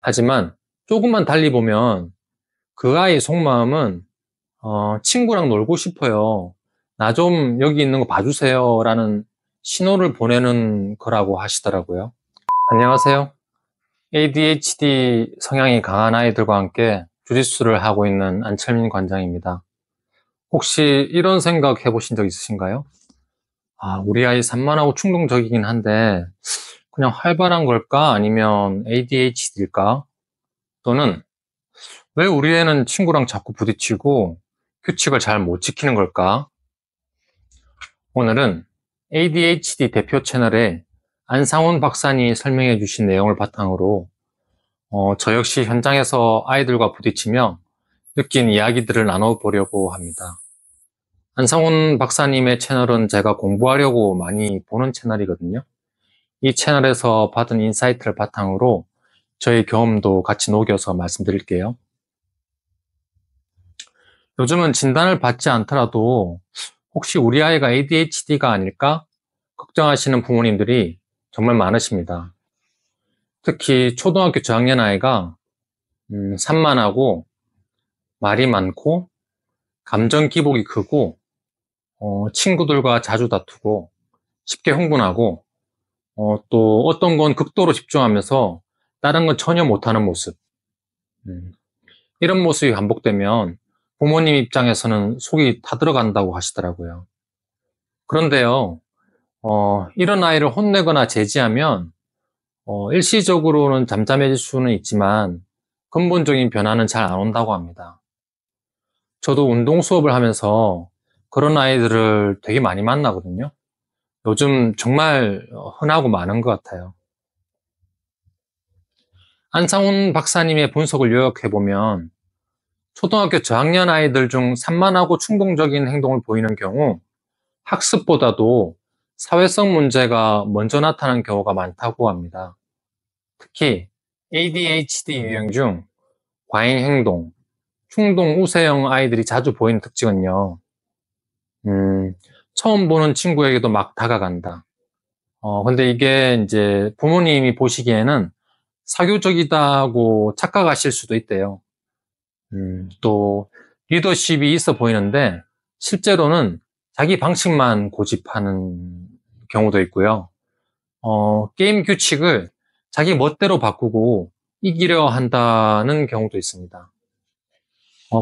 하지만 조금만 달리 보면 그 아이의 속마음은 친구랑 놀고 싶어요. 나 좀 여기 있는 거 봐주세요. 라는 신호를 보내는 거라고 하시더라고요. 안녕하세요. ADHD 성향이 강한 아이들과 함께 주짓수를 하고 있는 안철민 관장입니다. 혹시 이런 생각 해보신 적 있으신가요? 우리 아이 산만하고 충동적이긴 한데 그냥 활발한 걸까? 아니면 ADHD일까? 또는 왜 우리 애는 친구랑 자꾸 부딪히고 규칙을 잘 못 지키는 걸까? 오늘은 ADHD 대표 채널에 안상훈 박사님이 설명해 주신 내용을 바탕으로 저 역시 현장에서 아이들과 부딪히며 느낀 이야기들을 나눠보려고 합니다. 안상훈 박사님의 채널은 제가 공부하려고 많이 보는 채널이거든요. 이 채널에서 받은 인사이트를 바탕으로 저의 경험도 같이 녹여서 말씀드릴게요. 요즘은 진단을 받지 않더라도 혹시 우리 아이가 ADHD가 아닐까 걱정하시는 부모님들이 정말 많으십니다. 특히 초등학교 저학년 아이가 산만하고 말이 많고 감정 기복이 크고 친구들과 자주 다투고 쉽게 흥분하고 또 어떤 건 극도로 집중하면서 다른 건 전혀 못하는 모습. 이런 모습이 반복되면 부모님 입장에서는 속이 타들어간다고 하시더라고요. 그런데요, 이런 아이를 혼내거나 제지하면 일시적으로는 잠잠해질 수는 있지만 근본적인 변화는 잘 안 온다고 합니다. 저도 운동 수업을 하면서 그런 아이들을 되게 많이 만나거든요. 요즘 정말 흔하고 많은 것 같아요. 안상훈 박사님의 분석을 요약해보면 초등학교 저학년 아이들 중 산만하고 충동적인 행동을 보이는 경우 학습보다도 사회성 문제가 먼저 나타나는 경우가 많다고 합니다. 특히 ADHD 유형 중 과잉 행동, 충동 우세형 아이들이 자주 보이는 특징은요. 처음 보는 친구에게도 막 다가간다. 근데 이게 이제 부모님이 보시기에는 사교적이다고 착각하실 수도 있대요. 또 리더십이 있어 보이는데 실제로는 자기 방식만 고집하는 경우도 있고요. 게임 규칙을 자기 멋대로 바꾸고 이기려 한다는 경우도 있습니다.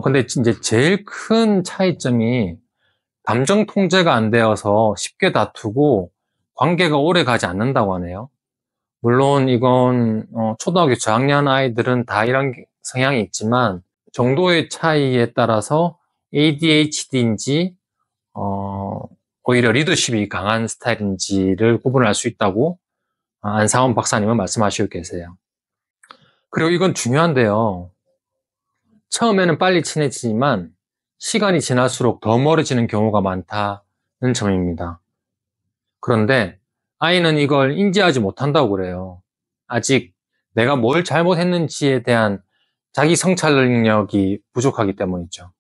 근데 이제 제일 큰 차이점이 감정 통제가 안 되어서 쉽게 다투고 관계가 오래 가지 않는다고 하네요. 물론 이건 초등학교 저학년 아이들은 다 이런 성향이 있지만 정도의 차이에 따라서 ADHD인지 오히려 리더십이 강한 스타일인지를 구분할 수 있다고 안상원 박사님은 말씀하시고 계세요. 그리고 이건 중요한데요. 처음에는 빨리 친해지지만 시간이 지날수록 더 멀어지는 경우가 많다는 점입니다. 그런데 아이는 이걸 인지하지 못한다고 그래요. 아직 내가 뭘 잘못했는지에 대한 자기 성찰 능력이 부족하기 때문이죠.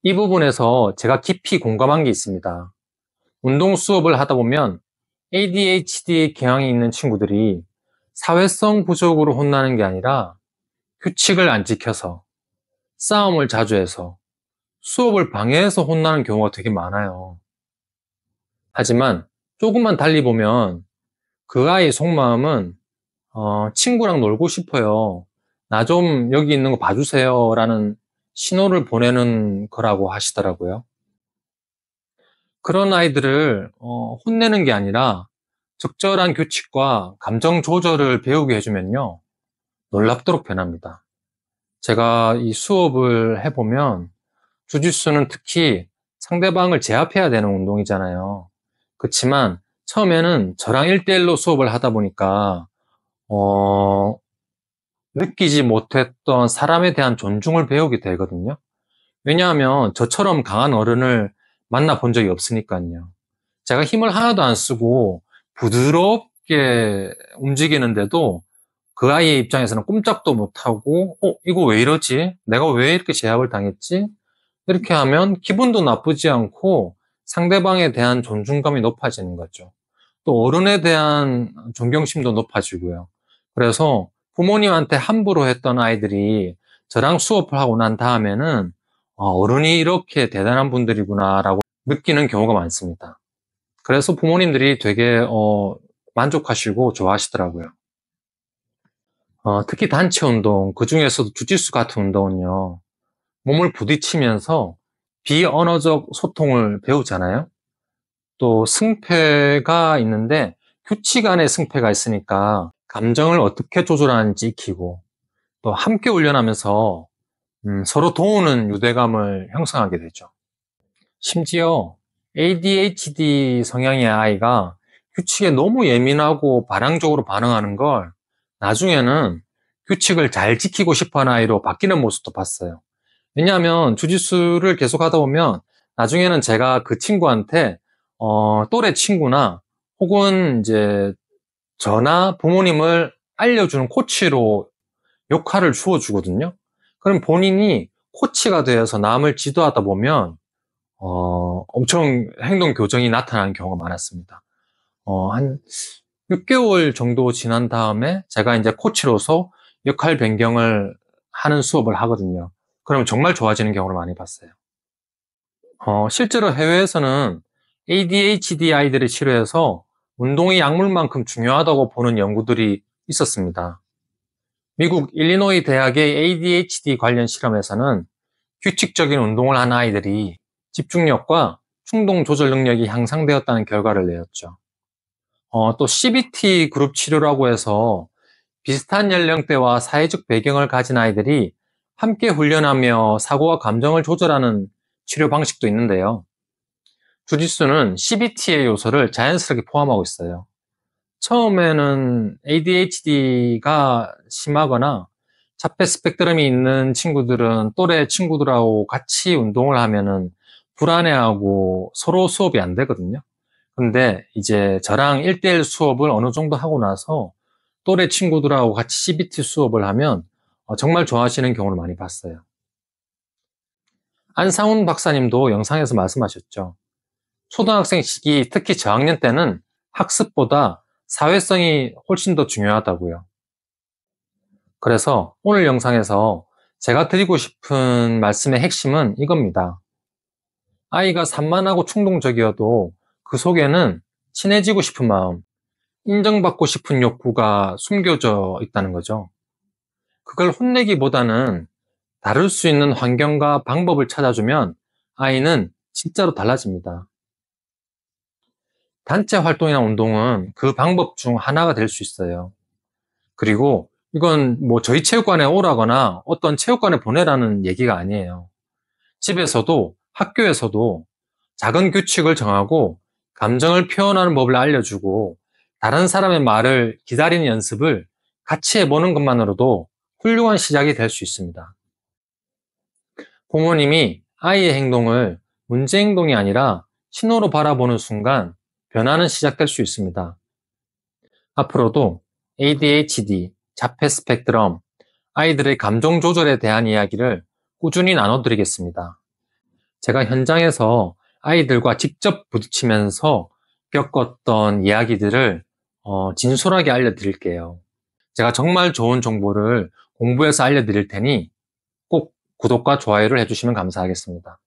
이 부분에서 제가 깊이 공감한 게 있습니다. 운동 수업을 하다 보면 ADHD 경향이 있는 친구들이 사회성 부족으로 혼나는 게 아니라 규칙을 안 지켜서 싸움을 자주 해서 수업을 방해해서 혼나는 경우가 되게 많아요. 하지만 조금만 달리 보면 그 아이의 속마음은 친구랑 놀고 싶어요. 나 좀 여기 있는 거 봐주세요. 라는 신호를 보내는 거라고 하시더라고요. 그런 아이들을 혼내는 게 아니라 적절한 규칙과 감정 조절을 배우게 해주면요. 놀랍도록 변합니다. 제가 이 수업을 해보면 주짓수는 특히 상대방을 제압해야 되는 운동이잖아요. 그렇지만 처음에는 저랑 1대1로 수업을 하다 보니까 느끼지 못했던 사람에 대한 존중을 배우게 되거든요. 왜냐하면 저처럼 강한 어른을 만나본 적이 없으니까요. 제가 힘을 하나도 안 쓰고 부드럽게 움직이는데도 그 아이의 입장에서는 꼼짝도 못하고 이거 왜 이러지? 내가 왜 이렇게 제압을 당했지? 이렇게 하면 기분도 나쁘지 않고 상대방에 대한 존중감이 높아지는 거죠. 또 어른에 대한 존경심도 높아지고요. 그래서 부모님한테 함부로 했던 아이들이 저랑 수업을 하고 난 다음에는 어른이 이렇게 대단한 분들이구나라고 느끼는 경우가 많습니다. 그래서 부모님들이 되게 만족하시고 좋아하시더라고요. 특히 단체 운동, 그 중에서도 주짓수 같은 운동은요, 몸을 부딪히면서 비언어적 소통을 배우잖아요. 또 승패가 있는데 규칙 안에 승패가 있으니까 감정을 어떻게 조절하는지 익히고, 또 함께 훈련하면서 서로 도우는 유대감을 형성하게 되죠. 심지어 ADHD 성향의 아이가 규칙에 너무 예민하고 반항적으로 반응하는 걸 나중에는 규칙을 잘 지키고 싶어 하는 아이로 바뀌는 모습도 봤어요. 왜냐하면 주짓수를 계속 하다 보면 나중에는 제가 그 친구한테 또래 친구나 혹은 이제 저나 부모님을 알려주는 코치로 역할을 주어주거든요. 그럼 본인이 코치가 되어서 남을 지도하다 보면 엄청 행동 교정이 나타나는 경우가 많았습니다. 한 6개월 정도 지난 다음에 제가 이제 코치로서 역할 변경을 하는 수업을 하거든요. 그럼 정말 좋아지는 경우를 많이 봤어요. 실제로 해외에서는 ADHD 아이들을 치료해서 운동이 약물만큼 중요하다고 보는 연구들이 있었습니다. 미국 일리노이 대학의 ADHD 관련 실험에서는 규칙적인 운동을 한 아이들이 집중력과 충동 조절 능력이 향상되었다는 결과를 내었죠. 또 CBT 그룹 치료라고 해서 비슷한 연령대와 사회적 배경을 가진 아이들이 함께 훈련하며 사고와 감정을 조절하는 치료 방식도 있는데요. 주짓수는 CBT의 요소를 자연스럽게 포함하고 있어요. 처음에는 ADHD가 심하거나 자폐 스펙트럼이 있는 친구들은 또래 친구들하고 같이 운동을 하면은 불안해하고 서로 수업이 안 되거든요. 근데 이제 저랑 1대1 수업을 어느 정도 하고 나서 또래 친구들하고 같이 CBT 수업을 하면 정말 좋아하시는 경우를 많이 봤어요. 안상훈 박사님도 영상에서 말씀하셨죠. 초등학생 시기, 특히 저학년 때는 학습보다 사회성이 훨씬 더 중요하다고요. 그래서 오늘 영상에서 제가 드리고 싶은 말씀의 핵심은 이겁니다. 아이가 산만하고 충동적이어도 그 속에는 친해지고 싶은 마음, 인정받고 싶은 욕구가 숨겨져 있다는 거죠. 그걸 혼내기보다는 다룰 수 있는 환경과 방법을 찾아주면 아이는 진짜로 달라집니다. 단체 활동이나 운동은 그 방법 중 하나가 될 수 있어요. 그리고 이건 뭐 저희 체육관에 오라거나 어떤 체육관에 보내라는 얘기가 아니에요. 집에서도 학교에서도 작은 규칙을 정하고 감정을 표현하는 법을 알려주고 다른 사람의 말을 기다리는 연습을 같이 해보는 것만으로도 훌륭한 시작이 될 수 있습니다. 부모님이 아이의 행동을 문제 행동이 아니라 신호로 바라보는 순간 변화는 시작될 수 있습니다. 앞으로도 ADHD, 자폐 스펙트럼, 아이들의 감정 조절에 대한 이야기를 꾸준히 나눠드리겠습니다. 제가 현장에서 아이들과 직접 부딪히면서 겪었던 이야기들을 진솔하게 알려드릴게요. 제가 정말 좋은 정보를 공부해서 알려드릴 테니 꼭 구독과 좋아요를 해주시면 감사하겠습니다.